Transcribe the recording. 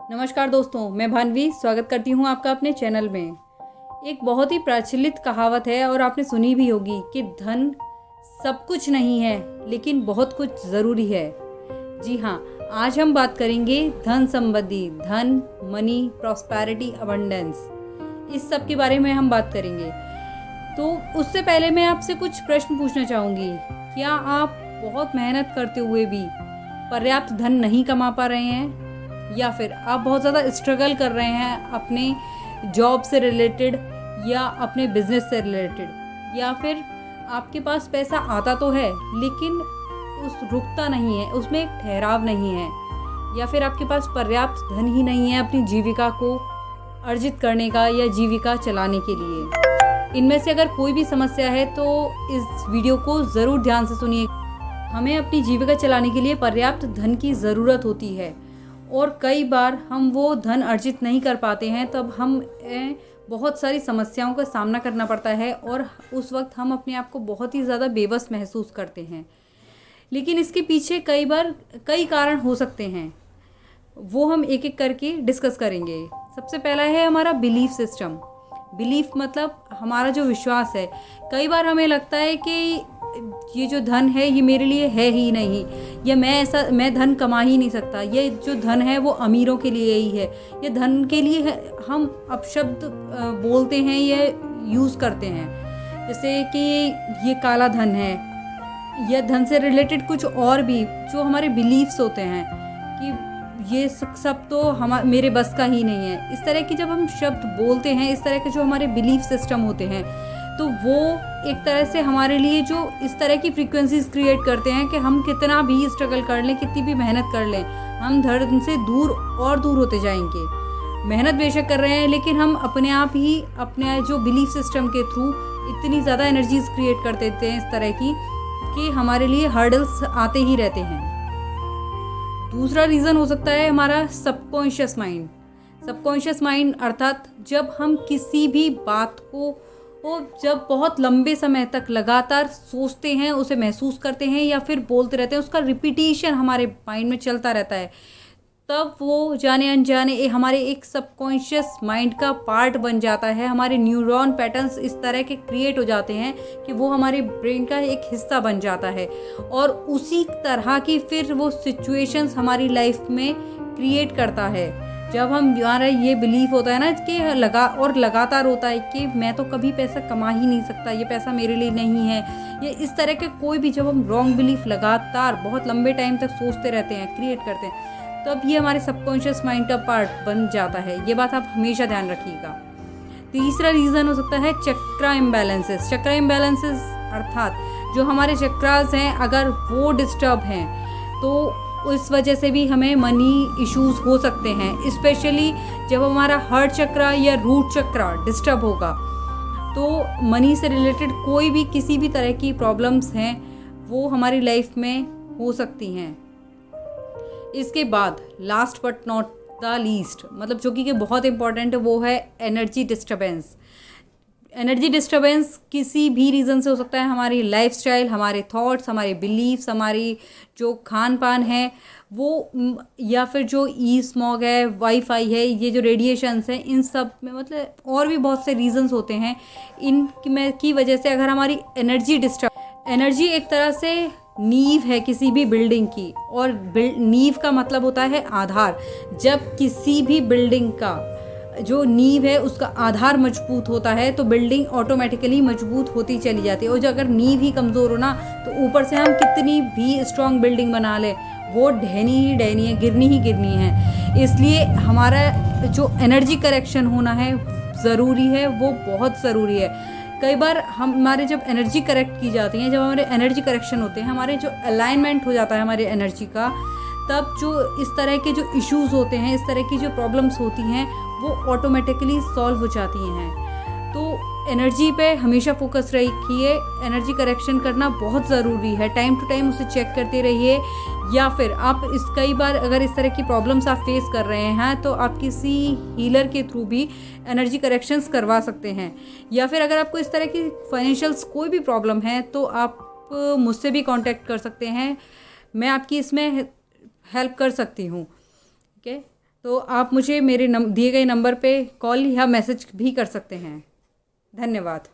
नमस्कार दोस्तों, मैं भानवी स्वागत करती हूँ आपका अपने चैनल में। एक बहुत ही प्रचलित कहावत है और आपने सुनी भी होगी कि धन सब कुछ नहीं है लेकिन बहुत कुछ ज़रूरी है। जी हाँ, आज हम बात करेंगे धन संबंधी, धन, मनी, प्रॉस्पेरिटी, अबंडेंस, इस सब के बारे में हम बात करेंगे। तो उससे पहले मैं आपसे कुछ प्रश्न पूछना चाहूँगी। क्या आप बहुत मेहनत करते हुए भी पर्याप्त धन नहीं कमा पा रहे हैं, या फिर आप बहुत ज़्यादा स्ट्रगल कर रहे हैं अपने जॉब से रिलेटेड या अपने बिजनेस से रिलेटेड, या फिर आपके पास पैसा आता तो है लेकिन उस रुकता नहीं है, उसमें एक ठहराव नहीं है, या फिर आपके पास पर्याप्त धन ही नहीं है अपनी जीविका को अर्जित करने का या जीविका चलाने के लिए। इनमें से अगर कोई भी समस्या है तो इस वीडियो को ज़रूर ध्यान से सुनिए। हमें अपनी जीविका चलाने के लिए पर्याप्त धन की ज़रूरत होती है और कई बार हम वो धन अर्जित नहीं कर पाते हैं, तब हम बहुत सारी समस्याओं का सामना करना पड़ता है और उस वक्त हम अपने आप को बहुत ही ज़्यादा बेबस महसूस करते हैं। लेकिन इसके पीछे कई बार कई कारण हो सकते हैं, वो हम एक एक करके डिस्कस करेंगे। सबसे पहला है हमारा बिलीफ सिस्टम। बिलीफ मतलब हमारा जो विश्वास है। कई बार हमें लगता है कि ये जो धन है ये मेरे लिए है ही नहीं, या मैं धन कमा ही नहीं सकता, ये जो धन है वो अमीरों के लिए ही है, ये धन के लिए है। हम अपशब्द बोलते हैं या यूज़ करते हैं, जैसे कि ये काला धन है, या धन से रिलेटेड कुछ और भी जो हमारे बिलीफ्स होते हैं कि ये सब तो मेरे बस का ही नहीं है। इस तरह की जब हम शब्द बोलते हैं, इस तरह के जो हमारे बिलीफ सिस्टम होते हैं, तो वो एक तरह से हमारे लिए जो इस तरह की फ्रीक्वेंसीज क्रिएट करते हैं कि हम कितना भी स्ट्रगल कर लें, कितनी भी मेहनत कर लें, हम धन से दूर और दूर होते जाएंगे। मेहनत बेशक कर रहे हैं लेकिन हम अपने आप ही अपने जो बिलीफ सिस्टम के थ्रू इतनी ज़्यादा एनर्जीज क्रिएट कर देते हैं इस तरह की कि हमारे लिए हर्डल्स आते ही रहते हैं। दूसरा रीज़न हो सकता है हमारा सबकॉन्शियस माइंड। सबकॉन्शियस माइंड अर्थात जब हम किसी भी बात को जब बहुत लंबे समय तक लगातार सोचते हैं, उसे महसूस करते हैं या फिर बोलते रहते हैं, उसका रिपीटिशन हमारे माइंड में चलता रहता है, तब वो जाने अनजाने हमारे एक सबकॉन्शियस माइंड का पार्ट बन जाता है। हमारे न्यूरॉन पैटर्न्स इस तरह के क्रिएट हो जाते हैं कि वो हमारे ब्रेन का एक हिस्सा बन जाता है और उसी तरह की फिर वो सिचुएशंस हमारी लाइफ में क्रिएट करता है। जब हमारा ये बिलीफ होता है ना कि लगातार होता है कि मैं तो कभी पैसा कमा ही नहीं सकता, ये पैसा मेरे लिए नहीं है, ये इस तरह के कोई भी जब हम रॉन्ग बिलीफ लगातार बहुत लंबे टाइम तक सोचते रहते हैं, क्रिएट करते हैं, तब ये हमारे सबकॉन्शियस माइंड का पार्ट बन जाता है। ये बात आप हमेशा ध्यान रखिएगा। तीसरा रीज़न हो सकता है चक्रा इम्बैलेंसेस। चक्रा इम्बैलेंसेस अर्थात जो हमारे चक्रास हैं, अगर वो डिस्टर्ब हैं तो इस वजह से भी हमें मनी इश्यूज हो सकते हैं। स्पेशली जब हमारा हार्ट चक्रा या रूट चक्रा डिस्टर्ब होगा तो मनी से रिलेटेड कोई भी किसी भी तरह की प्रॉब्लम्स हैं वो हमारी लाइफ में हो सकती हैं। इसके बाद last but not the least, मतलब जो कि बहुत इम्पॉर्टेंट है, वो है एनर्जी डिस्टर्बेंस। एनर्जी डिस्टर्बेंस किसी भी रीज़न से हो सकता है। हमारी लाइफस्टाइल, हमारे थॉट्स, हमारे बिलीव्स, हमारी जो खान पान है वो, या फिर जो ई स्मॉग है, वाईफाई है, ये जो रेडिएशंस हैं, इन सब में मतलब और भी बहुत से रीज़न्स होते हैं की वजह से अगर हमारी एनर्जी एक तरह से नींव है किसी भी बिल्डिंग की, और नींव का मतलब होता है आधार। जब किसी भी बिल्डिंग का जो नींव है उसका आधार मजबूत होता है तो बिल्डिंग ऑटोमेटिकली मजबूत होती चली जाती है। और जो अगर नींव ही कमज़ोर हो ना तो ऊपर से हम कितनी भी स्ट्रॉन्ग बिल्डिंग बना लें, वो ढहनी ही ढहनी है, गिरनी ही गिरनी है। इसलिए हमारा जो एनर्जी करेक्शन होना है ज़रूरी है, वो बहुत ज़रूरी है। कई बार हमारे जब एनर्जी करेक्ट की जाती है, जब हमारे एनर्जी करेक्शन होते हैं, हमारे जो अलाइनमेंट हो जाता है हमारे एनर्जी का, तब जो इस तरह के जो इश्यूज़ होते हैं, इस तरह की जो प्रॉब्लम्स होती हैं, वो ऑटोमेटिकली सॉल्व हो जाती हैं। तो एनर्जी पे हमेशा फोकस रखिए। एनर्जी करेक्शन करना बहुत ज़रूरी है। टाइम टू टाइम उसे चेक करते रहिए, या फिर आप कई बार अगर इस तरह की प्रॉब्लम्स आप फेस कर रहे हैं तो आप किसी हीलर के थ्रू भी एनर्जी करेक्शंस करवा सकते हैं। या फिर अगर आपको इस तरह की फाइनेंशियल्स कोई भी प्रॉब्लम है तो आप मुझसे भी कांटेक्ट कर सकते हैं, मैं आपकी इसमें हेल्प कर सकती हूँ। ठीक है, तो आप मुझे मेरे दिए गए नंबर पे कॉल या मैसेज भी कर सकते हैं। धन्यवाद।